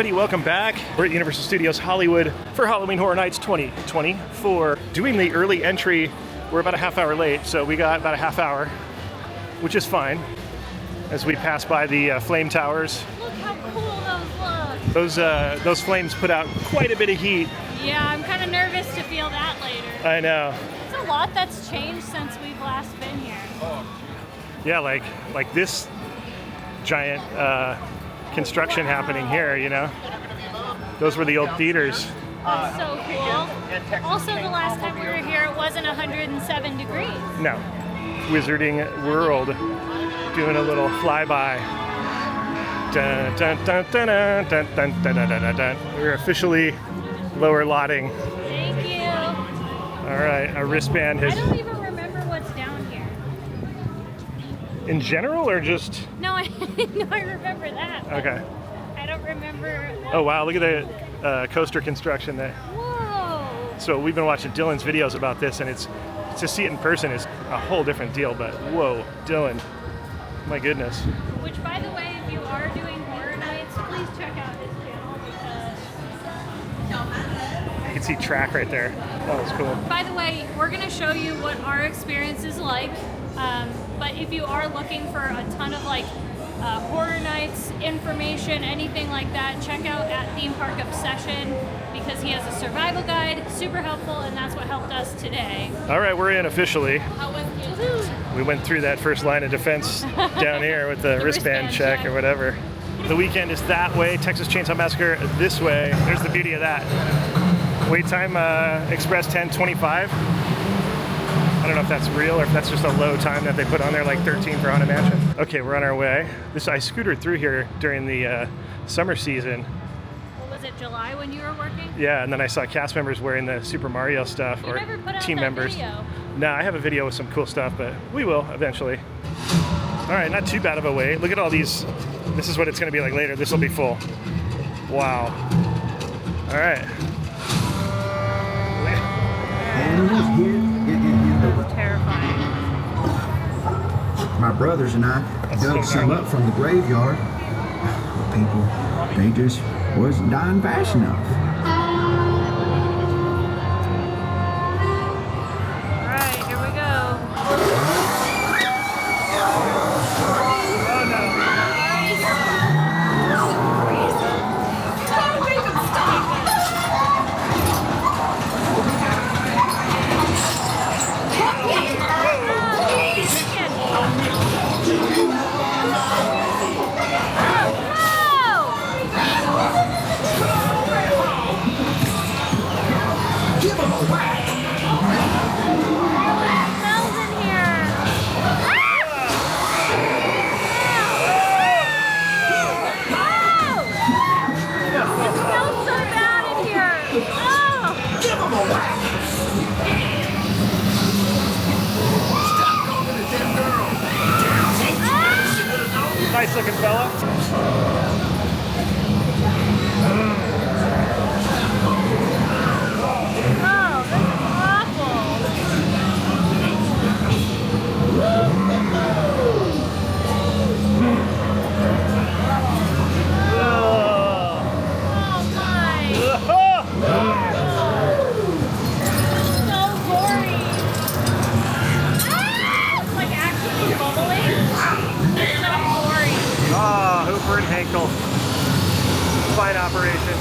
everybody, welcome back. We're at Universal Studios Hollywood for Halloween Horror Nights 2024. Doing the early entry, we're about a half hour late, so we got about a half hour, which is fine, as we pass by the flame towers. Look how cool those look. Those flames put out quite a bit of heat. Yeah, I'm kind of nervous to feel that later. I know. It's a lot that's changed since we've last been here. Yeah, like this giant construction happening here, you know? Those were the old theaters. That's so cool. Also, the last time we were here, it wasn't 107 degrees. No. Wizarding World doing a little flyby. Dun, dun, dun, dun, dun, dun, dun, dun, dun, dun, dun. We're officially lower lotting. Thank you. All right, our wristband has... I don't even remember what's down here. In general, or just... No, I remember that. Okay. I don't remember... Oh, wow, look at the coaster construction there. Whoa. So we've been watching Dylan's videos about this, and it's to see it in person is a whole different deal, but whoa, Dylan, my goodness. Which, by the way, if you are doing horror nights, please check out his channel because... You can see track right there. That was cool. By the way, we're going to show you what our experience is like, but if you are looking for a ton of like horror nights, information, anything like that, check out at Theme Park Obsession because he has a survival guide, super helpful, and that's what helped us today. All right, we're in officially. Woohoo! We went through that first line of defense down here with the wristband check or whatever. The Weeknd is that way, Texas Chainsaw Massacre this way. There's the beauty of that. Wait time express 10:25. I don't know if that's real or if that's just a low time that they put on there, like 13 for Haunted Mansion. Okay, we're on our way. I scootered through here during the summer season. What was it, July when you were working? Yeah, and then I saw cast members wearing the Super Mario stuff, You or never put out team that members. video. No, I have a video with some cool stuff, but we will eventually. All right, not too bad of a wait. Look at all these. This is what it's going to be like later. This will be full. Wow. All right. Terrifying. My brothers and I dug some up from the graveyard. People, they just wasn't dying fast enough. All right, here we go. Nice looking fella. Oh, that's awful. Oh my. So gory. Ah! It's like actually bubbling. It's so gory. Ah, Hooper and Hankel. Fine operation.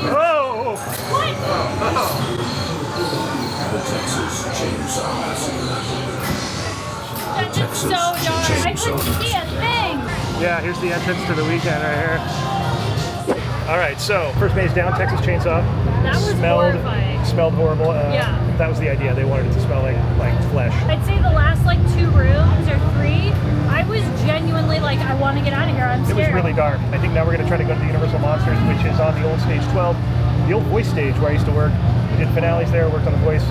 Whoa! What? That's just so dark. I couldn't see a thing. Yeah, here's the entrance to the Weeknd right here. All right, so first maze down, Texas Chainsaw. That was horrifying. Smelled horrible. Yeah. That was the idea. They wanted it to smell like flesh. I'd say the last like 2 rooms or 3, I was genuinely like, I want to get out of here. I'm It scared. was really dark. I think now we're going to try to go to the Universal Monsters, which is on the old stage 12, the old voice stage where I used to work. We did finales there, worked on the voice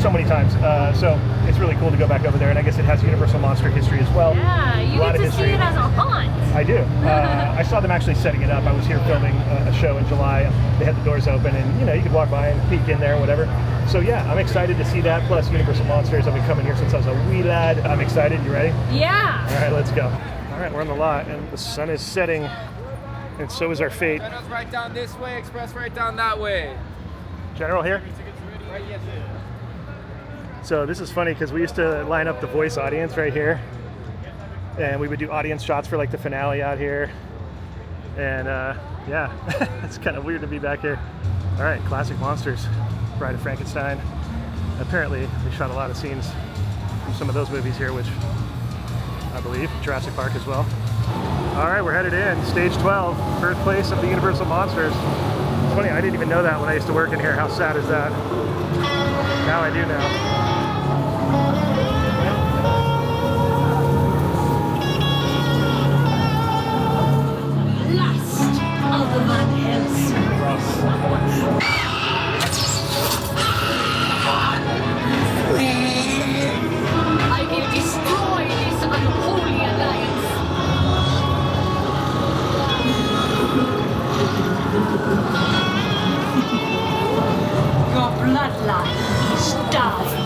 so many times. So if it's really cool to go back over there, and I guess it has Universal Monster history as well. Yeah, you get to see it as a haunt. I do. I saw them actually setting it up. I was here filming a show in July. They had the doors open, and you know, you could walk by and peek in there, whatever. So yeah, I'm excited to see that. Plus Universal Monsters. I've been coming here since I was a wee lad. I'm excited. You ready? Yeah. All right, let's go. All right, we're on the lot, and the sun is setting, and so is our fate. General's right down this way. Express right down that way. General here. Right, yes, sir. So this is funny because we used to line up the voice audience right here, and we would do audience shots for like the finale out here, and yeah, it's kind of weird to be back here. All right, classic monsters, Bride of Frankenstein. Apparently they shot a lot of scenes from some of those movies here, which I believe Jurassic Park as well. All right, we're headed in, stage 12, birthplace of the Universal Monsters. It's funny, I didn't even know that when I used to work in here. How sad is that? Now I do know. I will destroy this unholy alliance. Your bloodline is dying.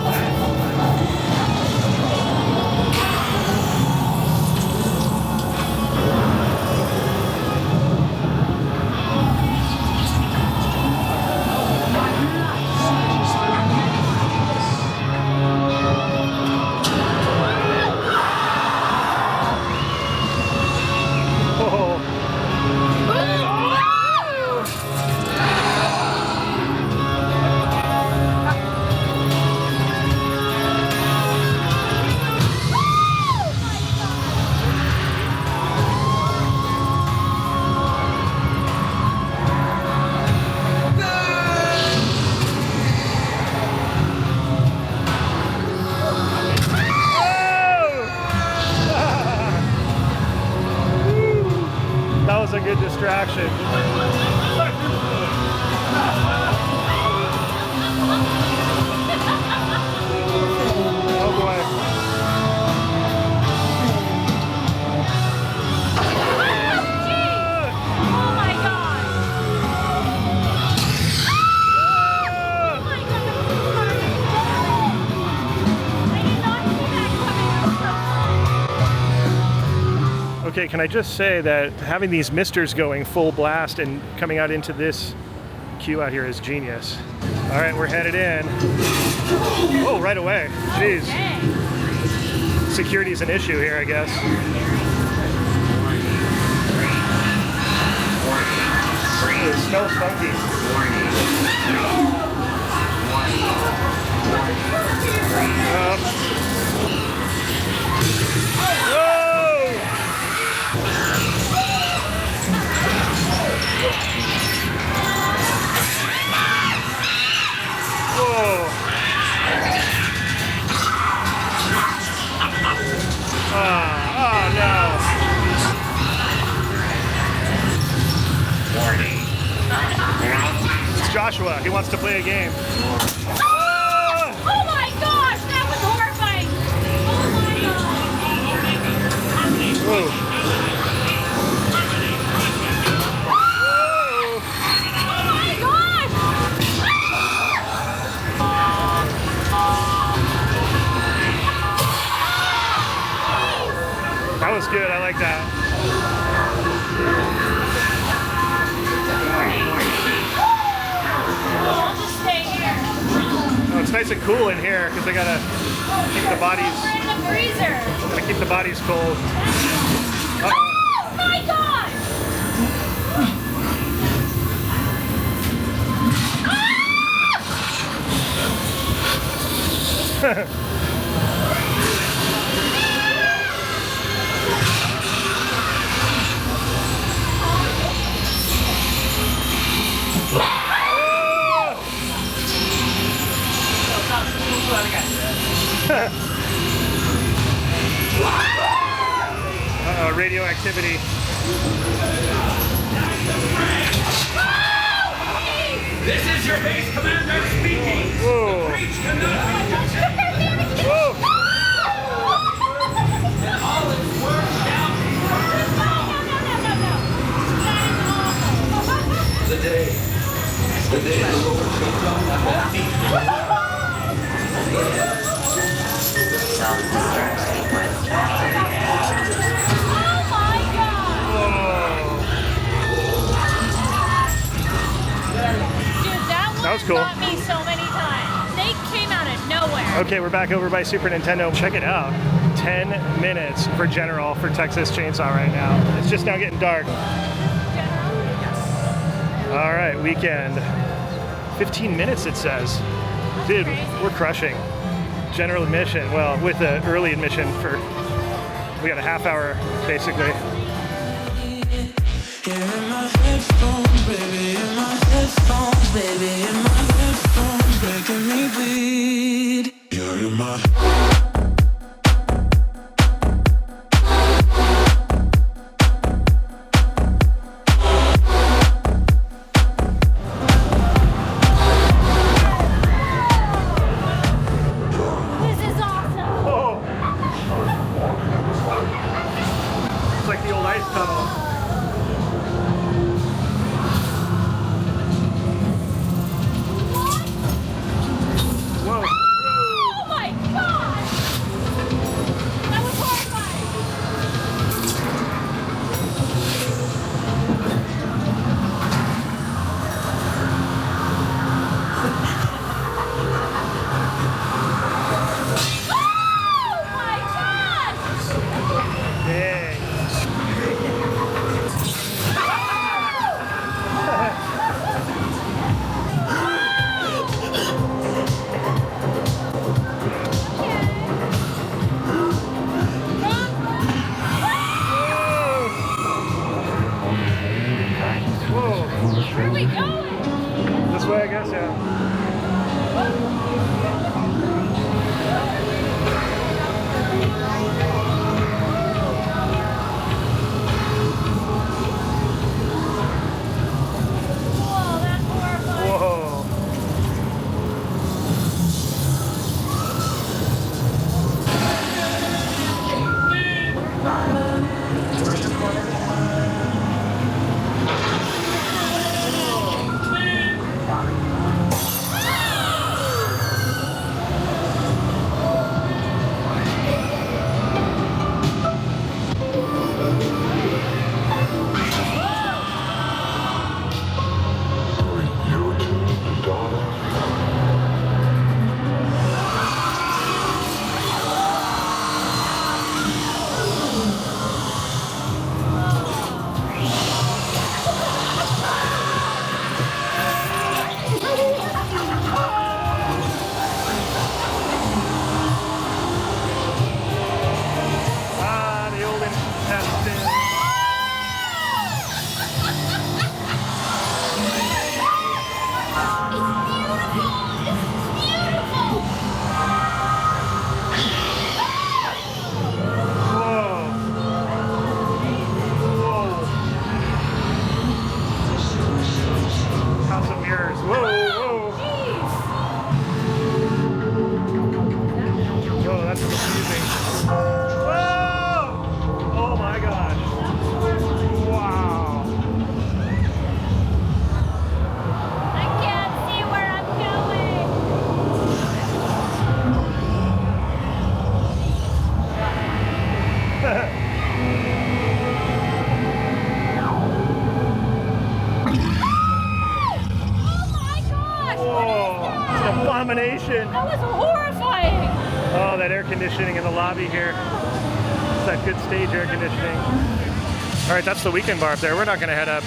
That was a good distraction. Oh boy. Oh my god! Oh my god! I did not see that coming. Okay, can I just say that having these misters going full blast and coming out into this queue out here is genius. All right, we're headed in. Oh, right away. Jeez. Okay. Security's an issue here, I guess. It smells funky. Oh no! It's Joshua. He wants to play a game. Oh my gosh, that was horrifying! Oh my god! Whoa. Oh my gosh! That was good. I like that. I'll just stay here. Oh, it's nice and cool in here because they gotta keep the bodies. We're in the freezer. Gotta keep the bodies cold. Oh my god! Uh-oh, radioactivity. This is your base commander speaking. Whoa. Breach cannot be Whoa. That was cool. Got me so many times. They came out of nowhere. Okay, we're back over by Super Nintendo. Check it out. 10 minutes for General for Texas Chainsaw right now. It's just now getting dark. All right, Weeknd. 15 minutes it says. Dude, we're crushing. General admission, well, with the early admission we got a half hour basically. In my headphones, baby, in my headphones, baby, in my headphones, making me bleed. You're in my This is awesome. Oh. It's like the old ice tunnel. Whoa. Oh my gosh! That was horrifying. Oh my gosh! Dang. Whoa. Where are we going? This way, I guess, yeah. Whoa, that's horrifying. Whoa. The old intestine. Whoa. Whoa. House of Mirrors. Whoa, whoa. Whoa, that's confusing. Whoa! Oh my gosh. Wow. I can't see where I'm going. Oh my gosh! Whoa. It's an abomination. That was horrifying. Oh, that air conditioning in the lobby here. It's that good stage air conditioning. All right, that's the Weeknd bar up there. We're not going to head up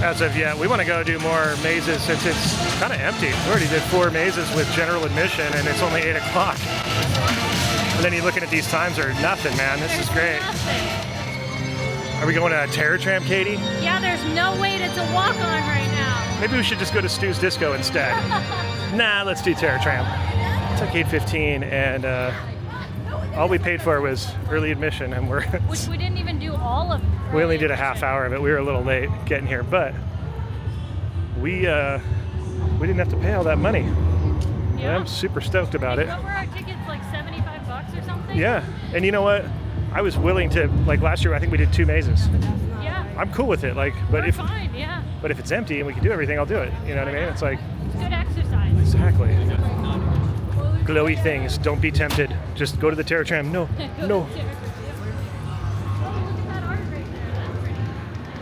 as of yet. We want to go do more mazes since it's kind of empty. We already did 4 mazes with general admission and it's only 8 o'clock. And then you're looking at these times are nothing, man. This is great. Nothing. Are we going to Terror Tram, Katie? Yeah, there's no way to walk on right now. Maybe we should just go to Stu's Disco instead. Nah, let's do Terror Tram. It's like 8:15 and all we paid for was early admission and Which we didn't even do all of. we only did a half hour of it. We were a little late getting here, but we didn't have to pay all that money. Yeah. I'm super stoked about it. What were our tickets, like $75 or something? Yeah, and you know what? I was willing to, like last year, I think we did 2 mazes. Yeah. I'm cool with it. Like, but We're if fine, yeah. but if it's empty and we can do everything, I'll do it. You know what I mean? It's like It's good exercise. exactly. Glowy things. Don't be tempted. Just go to the Terror Tram. No, no.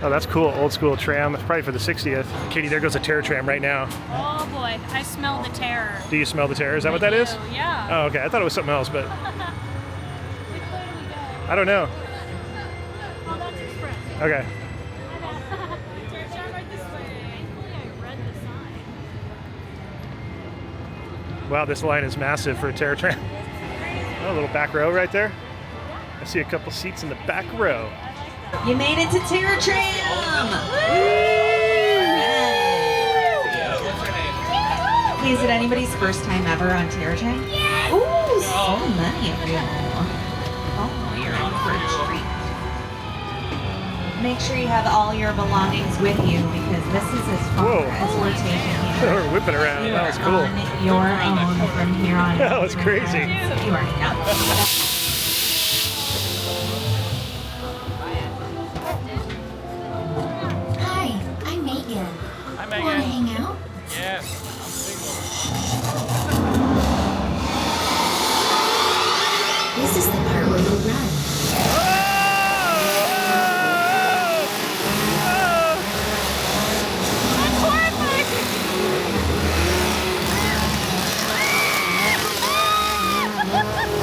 Oh, that's cool. Old school tram. It's probably for the 60th. Katie, there goes a Terror Tram right now. Oh boy, I smell the terror. Do you smell the terror? Is that what that is? Yeah. Oh, okay. I thought it was something else, but Which way do we go? I don't know. Oh, that's Express. Okay. Terror Tram right this way. Thankfully, I read the sign. Wow, this line is massive for a Terror Tram. Oh, a little back row right there. I see a couple seats in the back row. You made it to Terror Tram! Hey, is it anybody's first time ever on Terror Tram? Yes! Ooh, so many of you. Oh, you're in for a treat. Make sure you have all your belongings with you because this is as far Whoa. as we're taking you. We're whipping around. That was cool. On your own from here on. That was crazy. You are not. Hi, I'm Megan. Hi, Wanna Megan. hang out? Yeah. This is the part where you run.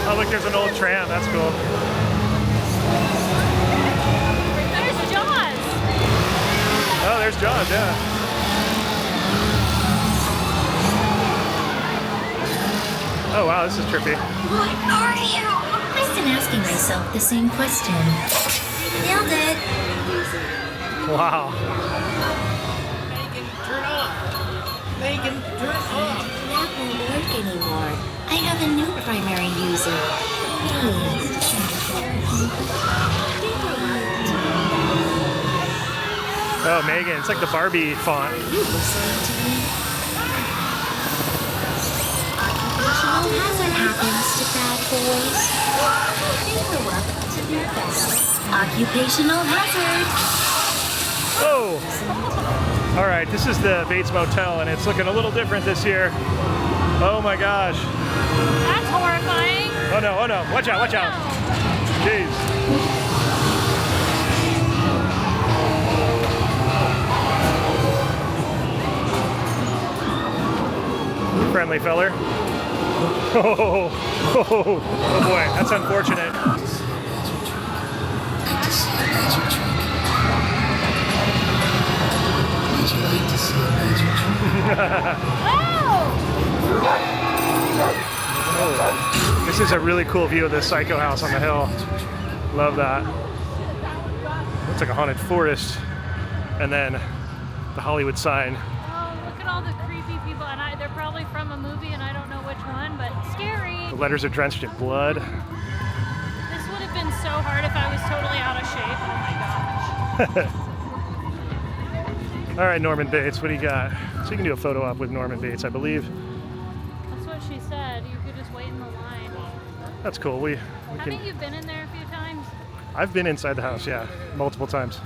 Oh, look, there's an old tram. That's cool. There's Jaws. Oh, there's Jaws, yeah. Oh, wow, this is trippy. What are you? I've been asking myself the same question. Nailed it. Wow. Megan, turn off. Megan, turn off. That won't work anymore. I have a new primary user. Oh, Megan, it's like the Barbie font. Are you listening to me? Occupational hazard happens to bad boys. You're welcome to their best. Occupational hazard. Oh! All right, this is the Bates Motel, and it's looking a little different this year. Oh my gosh. That's horrifying. Oh no, oh no. Watch out, watch out. Jeez. Friendly feller. Oh, oh boy, that's unfortunate. Oh, this is a really cool view of this psycho house on the hill. Love that. Looks like a haunted forest. And then the Hollywood sign. Oh, look at all the creepy people, and they're probably from a movie, and I don't know which one, but scary. The letters are drenched in blood. This would have been so hard if I was totally out of shape. Oh my gosh. All right, Norman Bates, what do you got? So you can do a photo op with Norman Bates, I believe. That's what she said. You could just wait in the line. That's cool. We Haven't can. you been in there a few times? I've been inside the house, yeah, multiple times.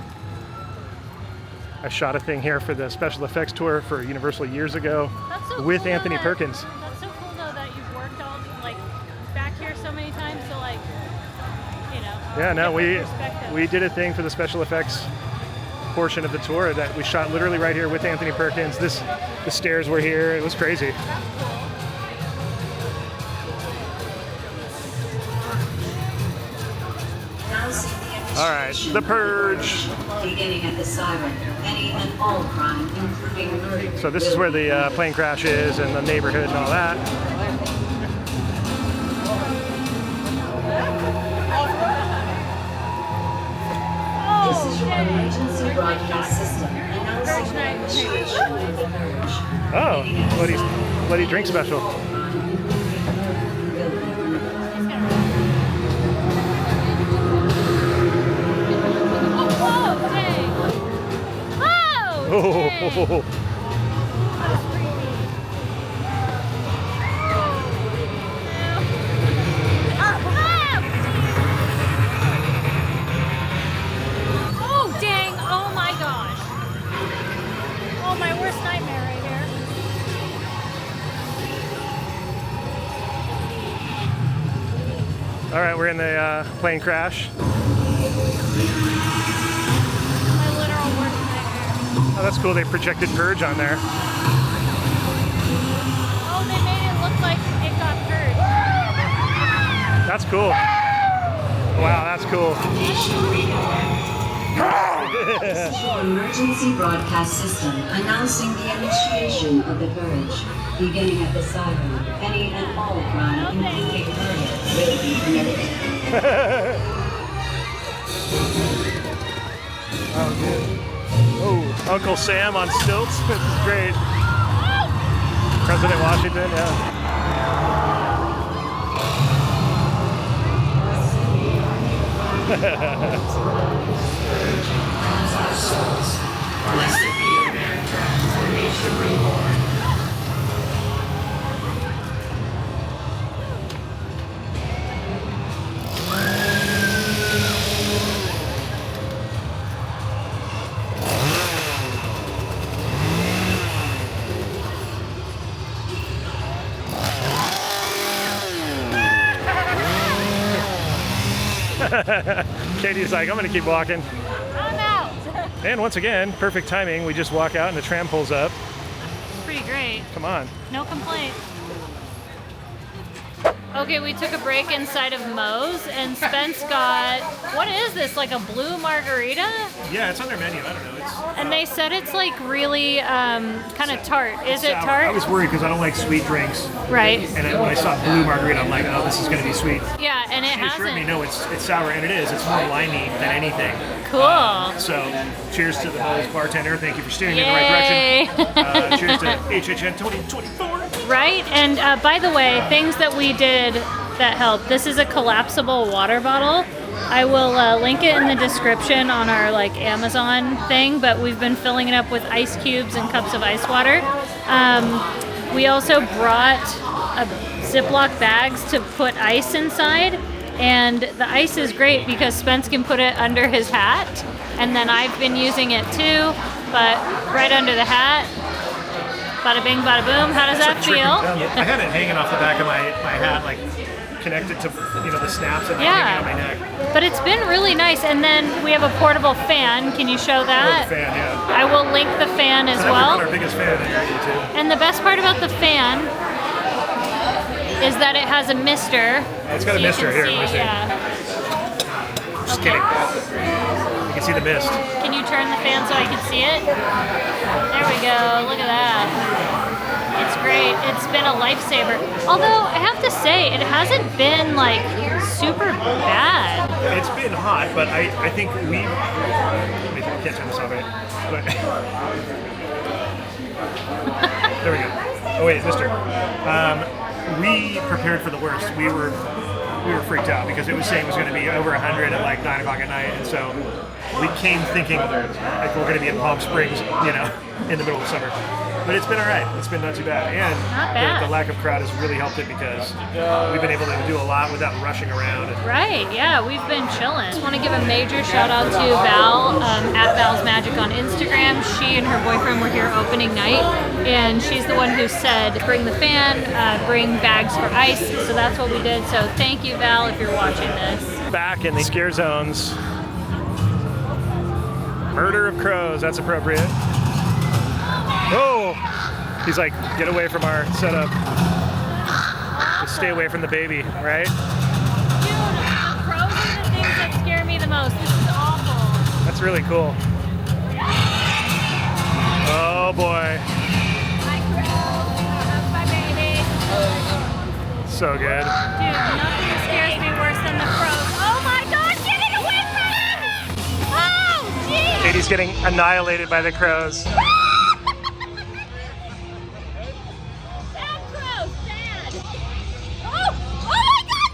I shot a thing here for the special effects tour for Universal years ago That's so with cool, Anthony though, Perkins. That's so cool though that you've worked all like back here so many times to like, you know. Yeah, no, different perspectives. we did a thing for the special effects portion of the tour that we shot literally right here with Anthony Perkins. The stairs were here. It was crazy. All right, The Purge. Beginning at the siren, any and all crime, including murder. So this is where the plane crash is and the neighborhood and all that. This is your emergency broadcast system announcing the initiation of the purge. Oh, bloody drink special. Whoa, dang. Whoa, Oh, dang. That's creepy. Oh, dang. Oh All right, we're in the plane crash. My literal worst nightmare. Oh, that's cool. They projected Purge on there. Oh, they made it look like it got purged. That's cool. Wow, that's cool. This is your emergency broadcast system announcing the initiation of the purge. Beginning at the siren, any and all crime, including murder, will be committed. Oh, good. Oh, Uncle Sam on stilts. This is great. President Washington, yeah. Katie's like, I'm gonna keep walking. I'm out. And once again, perfect timing. We just walk out and the tram pulls up. Pretty great. Come on. No complaint. Okay, we took a break inside of Moe's, and Spence got, what is this, like a blue margarita? Yeah, it's on their menu. I don't know. It's And they said it's like really kind of tart. Is it sour. tart? I was worried because I don't like sweet drinks. Right. And then when I saw blue margarita, I'm like, oh, this is going to be sweet. Yeah, and it She assured me, hasn't. no, it's sour, and it is. It's more limey than anything. Cool. So, cheers to the Moe's bartender. Thank you for steering me in the right direction. Yay. Cheers to HHN 2024. Right, and by the way, things that we did that helped. This is a collapsible water bottle. I will link it in the description on our like Amazon thing, but we've been filling it up with ice cubes and cups of ice water. We also brought Ziploc bags to put ice inside, and the ice is great because Spence can put it under his hat, and then I've been using it too, but right under the hat. Bada bing, bada boom. How does that feel? I had it hanging off the back of my hat, like connected to the snaps and hanging on my neck. But it's been really nice. And then we have a portable fan. Can you show that? Fan, yeah. I will link the fan as We're well. our biggest fan here at YouTube. And the best part about the fan is that it has a mister. It's got a mister here. Let me see. Yeah. Just kidding. You can see the mist. Can you turn the fan so I can see it? There we go. Look at that. It's great. It's been a lifesaver. Although I have to say, it hasn't been like super bad. It's been hot, but I think we can't turn this off, right? But there we go. Oh wait, mister. We prepared for the worst. We were freaked out because it was saying it was going to be over 100 at like 9 o'clock at night, and so we came thinking like we're going to be in Palm Springs, in the middle of summer. But it's been all right. It's been not too bad. And Not bad. The lack of crowd has really helped it because we've been able to do a lot without rushing around. Right, yeah, we've been chilling. Just want to give a major shout out to Val, at Val's Magic on Instagram. She and her boyfriend were here opening night, and she's the one who said, bring the fan, bring bags for ice. So that's what we did. So thank you, Val, if you're watching this. Back in the scare zones. Murder of crows, that's appropriate. Oh! He's like, get away from our setup. Just stay away from the baby, right? Dude, the crows are the things that scare me the most. This is awful. That's really cool. Oh boy. My crow, that's my baby. So good. Dude, nothing scares me worse than the crows. Oh my god, get it away from me! Oh, jeez! Katie's getting annihilated by the crows. Bad crows, bad! Oh! Oh my god,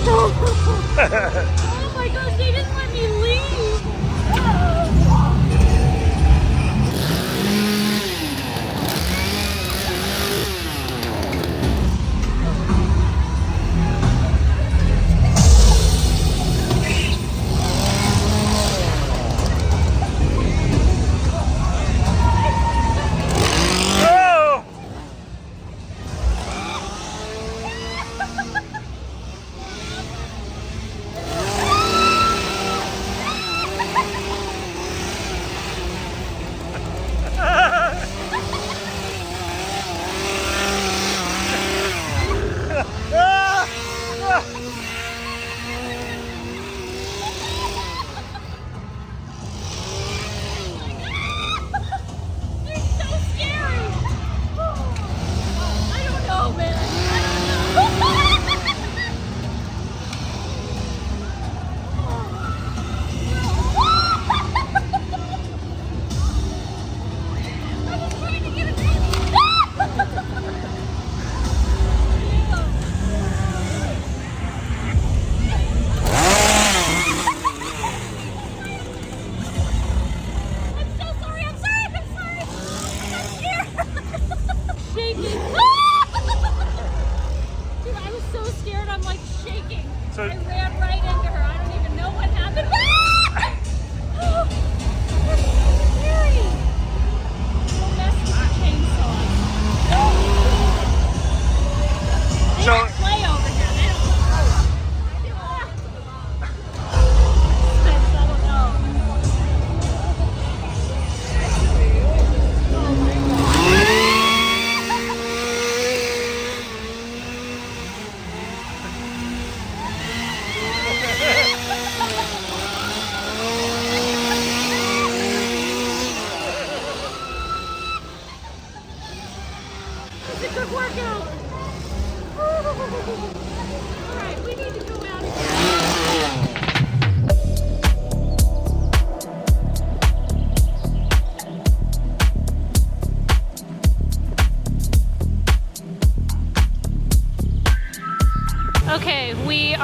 no! Oh my gosh, they didn't let me leave!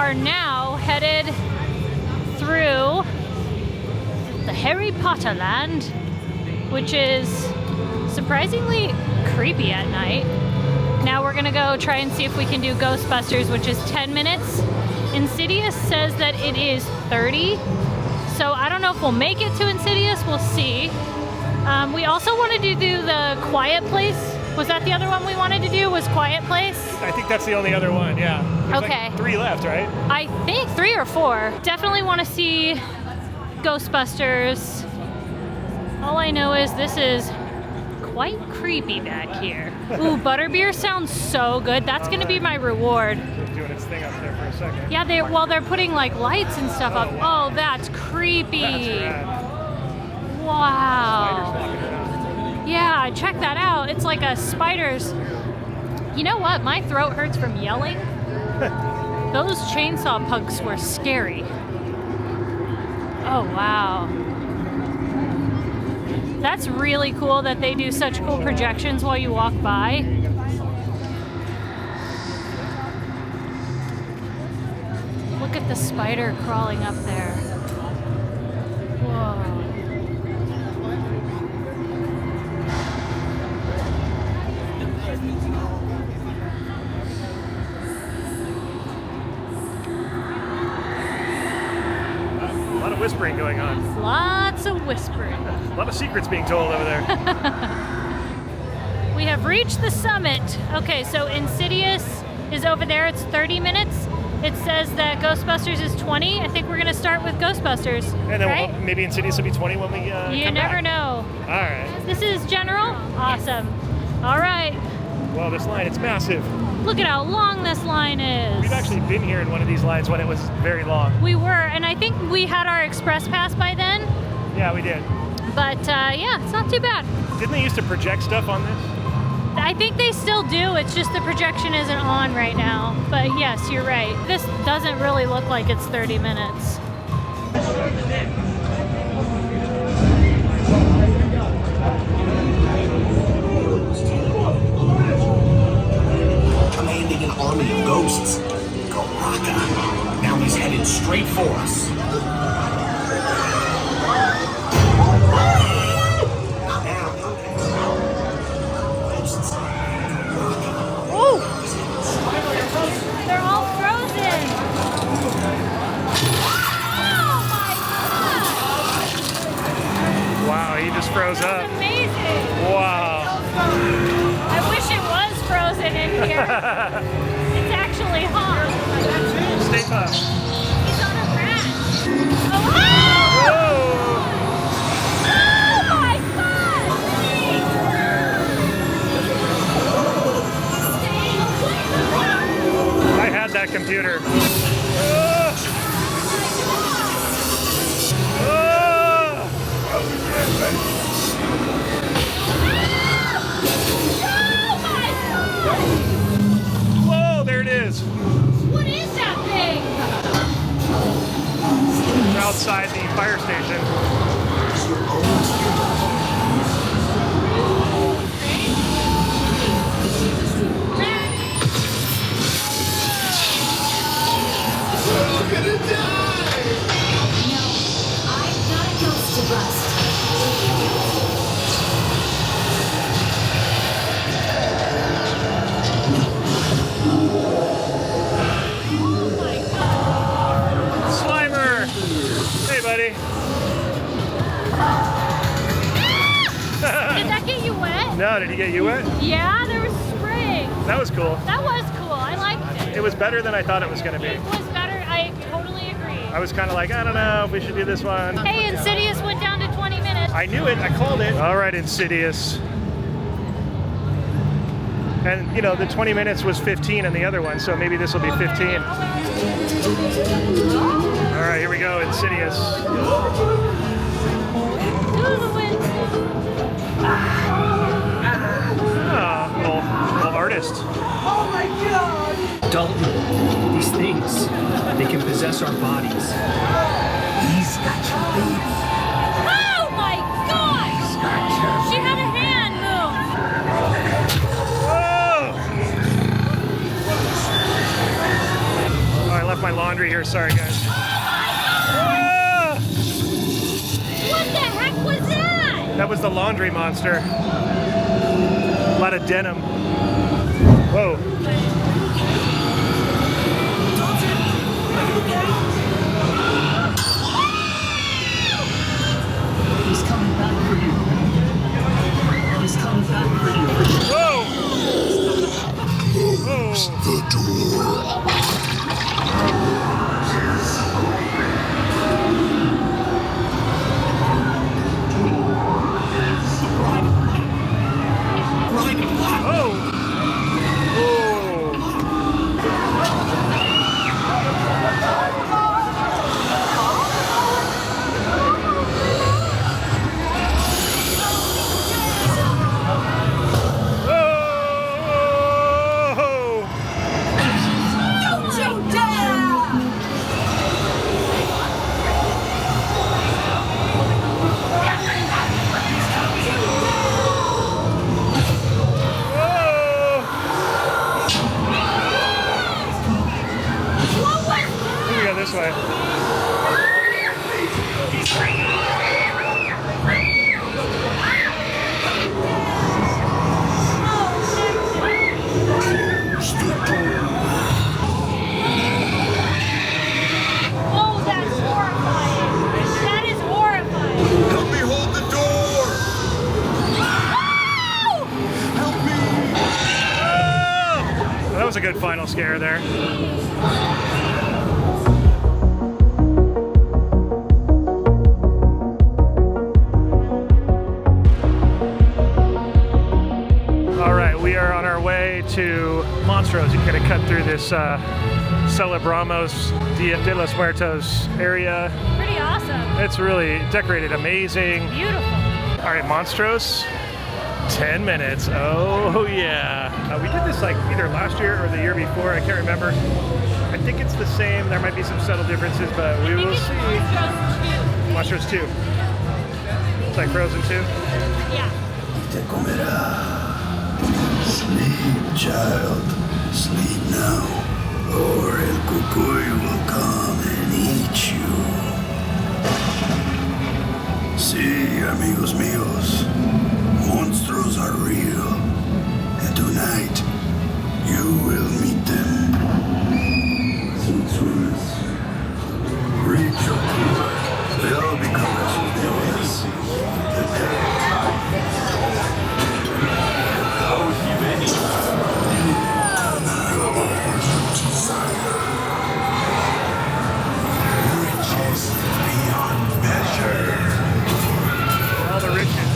are now headed through the Harry Potter land, which is surprisingly creepy at night. Now we're gonna go try and see if we can do Ghostbusters, which is 10 minutes. Insidious says that it is 30. So I don't know if we'll make it to Insidious, we'll see. We also wanted to do the Quiet Place. Was that the other one we wanted to do, was Quiet Place? I think that's the only other one, yeah. There's Okay. like 3 left, right? I think 3 or 4. Definitely want to see Ghostbusters. All I know is this is quite creepy back here. Ooh, butterbeer sounds so good. That's gonna be my reward. It's doing its thing up there for a second. Yeah, they're putting like lights and stuff up. Oh, that's creepy. That's rad. Spiders Wow. walking around. Yeah, check that out. It's like a spider's. You know what? My throat hurts from yelling. Those chainsaw pugs were scary. Oh, wow. That's really cool that they do such cool projections while you walk by. Look at the spider crawling up there. Whoa. A lot of whispering going on. Lots of whispering. A lot of secrets being told over there. We have reached the summit. Okay, so Insidious is over there. It's 30 minutes. It says that Ghostbusters is 20. I think we're gonna start with Ghostbusters, And then right? maybe Insidious will be 20 when we You come never back. know. All right. This is General? Awesome. All right. Well, this line, it's massive. Look at how long this line is. We've actually been here in one of these lines when it was very long. We were, and I think we had our express pass by then. Yeah, we did. But yeah, it's not too bad. Didn't they used to project stuff on this? I think they still do. It's just the projection isn't on right now. But yes, you're right. This doesn't really look like it's 30 minutes. Commanding an army of ghosts. Garaka. Now he's headed straight for us. They're all frozen. Oh my god! Wow, he just froze up. That's amazing. Wow. I wish it was frozen in here. It's actually hot. Stay tough. He's on a rat. Oh, Whoa! oh my god! I had that computer. Whoa, there it is. What is that thing? We're outside the fire station. I've got a ghost to bust. Slimer! Hey, buddy. Did that get you wet? No, did he get you wet? Yeah, there was spraying. That was cool. That was cool. I liked it. It was better than I thought it was going to be. It was better. I totally agree. I was kind of like, I don't know if we should do this one. Hey, Insidious went down to 20 minutes. I knew it. I called it. All right, Insidious. And, you know, the 20 minutes was 15 in the other one, so maybe this will be 15. All right, here we go, Insidious. To the wind. Ah, little artist. Dalton, these things, they can possess our bodies. He's got your baby. Oh my gosh! She had a hand move. Whoa! Oh, I left my laundry here. Sorry, guys. Ah! What the heck was that? That was the laundry monster. A lot of denim. Whoa. He's coming back for you. He's coming back for you. Whoa! Close the door. This way. Oh, that's horrifying. That is horrifying. Help me hold the door. Help me. Oh! That was a good final scare there. To Montrose. You kind of cut through this Celebramos Dia de los Muertos area. Pretty awesome. It's really decorated amazing. Beautiful. All right, Montrose, 10 minutes. Oh yeah. We did this like either last year or the year before. I can't remember. I think it's the same. There might be some subtle differences, but we will see. Montrose 2. It's like Frozen 2. Yeah. Sleep, child. Sleep now, or El Cucuy will come and eat you. Sí, amigos míos, monsters are real, and tonight you will meet them. Sweet dreams. Reach your peak. They all become as they riches beyond measure. All the riches.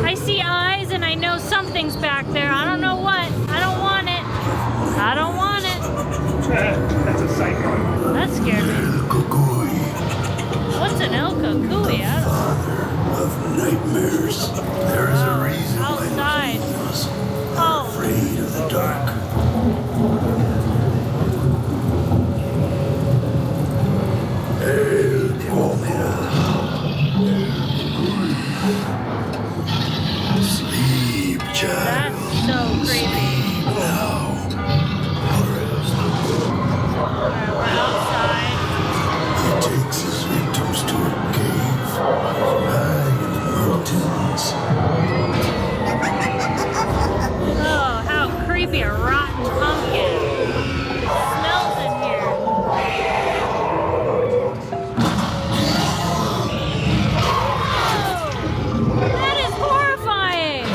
I see eyes and I know something's back there. I don't know what. I don't want it. I don't want it. That's a psycho. That scared me. El Cucuy. What's an El Cucuy? Father of nightmares. There is a reason outside. why those are afraid of the dark. El Comera. Sleep, child. That's so creepy. Now, We're outside. he takes his victims to a cave high in the mountains. Oh, how creepy. A rotten pumpkin. Smells in here. Oh, that is horrifying.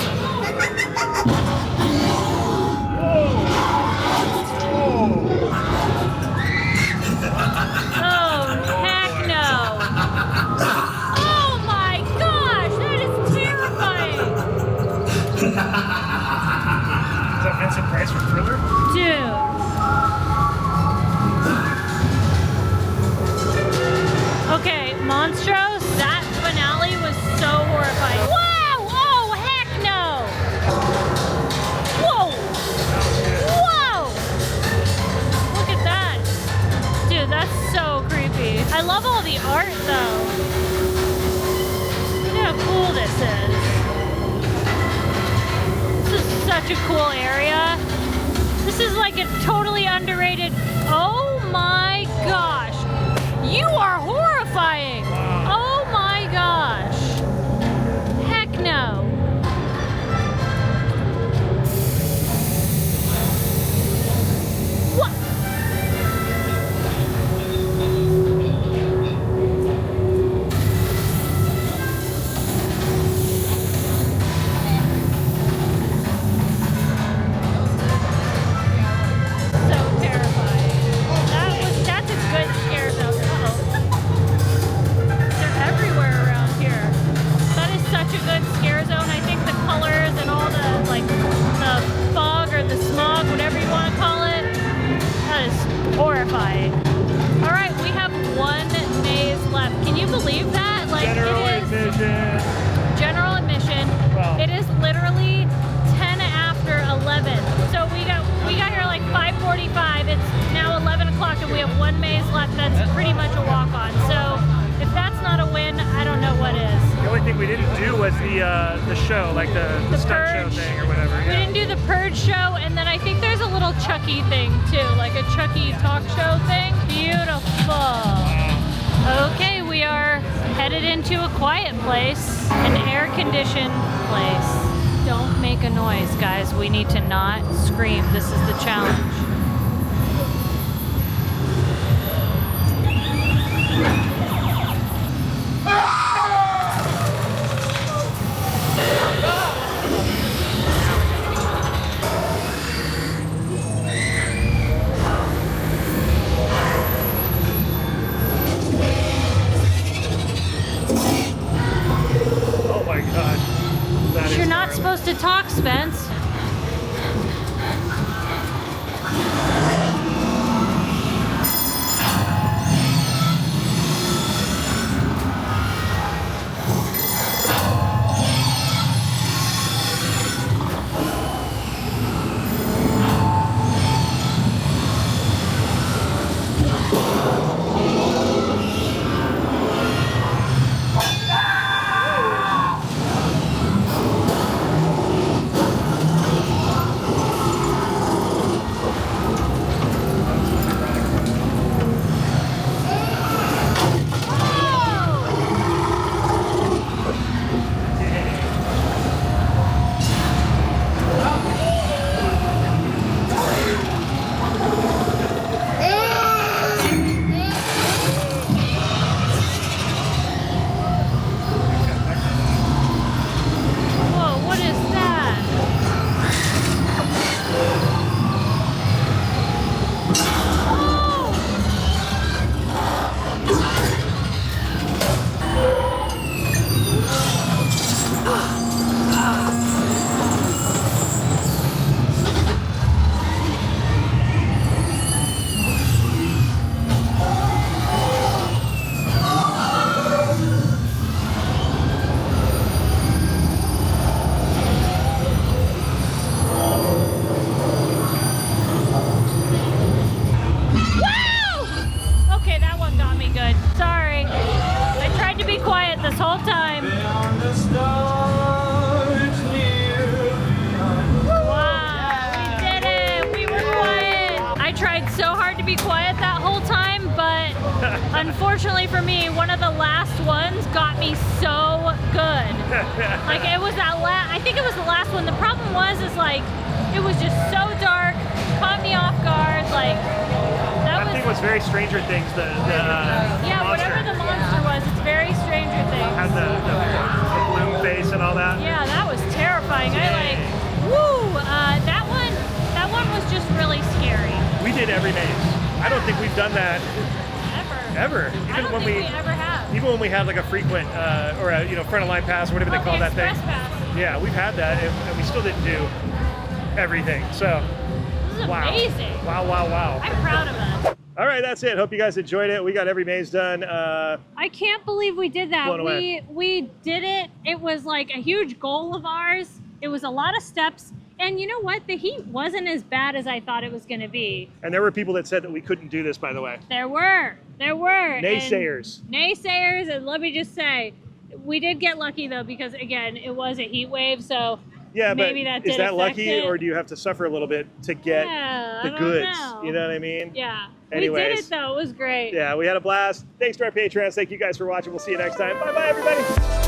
Oh, heck no. Oh my gosh, that is terrifying. Is that Vincent Price from Thriller? Dude. I love all the art though. Look how cool this is. This is such a cool area. This is like a totally underrated. Oh my gosh. You are horrifying. Oh my gosh. Heck no. What? So terrifying. That's a good scare zone. They're everywhere around here. That is such a good scare zone. I think the colors and all the like the fog or the smog, whatever you want to call it, that is horrifying. All right, we have one maze left. Can you believe that? Like General admission. General admission. Wow. It is literally 10 after 11. So we got here like 5:45. It's now 11 o'clock and we have one maze left. That's pretty much a walk-on. So if that's not a win, I don't know what is. The only thing we didn't do was the show, like the stunt show Purge. thing or whatever. We didn't do the Purge show, and then I think there's a little Chucky thing too, like a Chucky talk show thing. Beautiful. Okay, we are headed into a quiet place, an air-conditioned place. Don't make a noise, guys. We need to not scream. This is the challenge. Oh my god. That is You're not horrible. supposed to talk, Spence. Whoa, what is that? Wow! Okay, that one got me good. Sorry. I tried to be quiet this whole time. Wow, we did it. We were quiet. I tried so hard to be quiet that whole time, but unfortunately for me, one of the last ones got me so good. Like it was that I think it was the last one. The problem was like it was just so dark, caught me off guard. Like That thing was very Stranger Things. The yeah, monster. whatever the monster was, it's very Stranger Things. Had the bloom face and all that. Yeah, that was terrifying. I like, woo! That one was just really scary. We did every maze. I don't think we've done that Ever. ever. I don't think we ever have. Even when we had like a frequent or a front of line pass, whatever they call that thing. Express pass. Yeah, we've had that, and we still didn't do everything. So, This is wow. amazing. Wow. I'm proud of us. All right, that's it. Hope you guys enjoyed it. We got every maze done. I can't believe we did that. Blown away. We did it. It was like a huge goal of ours. It was a lot of steps. And you know what? The heat wasn't as bad as I thought it was going to be. And there were people that said that we couldn't do this, by the way. There were. There were. Naysayers. Naysayers, and let me just say, we did get lucky though, because again, it was a heat wave, so Yeah, maybe but that did is that affect lucky, it. or do you have to suffer a little bit to get the goods? Know. You know what I mean? Yeah. Anyways, we did it though. It was great. Yeah, we had a blast. Thanks to our patrons. Thank you guys for watching. We'll see you next time. Bye-bye, everybody.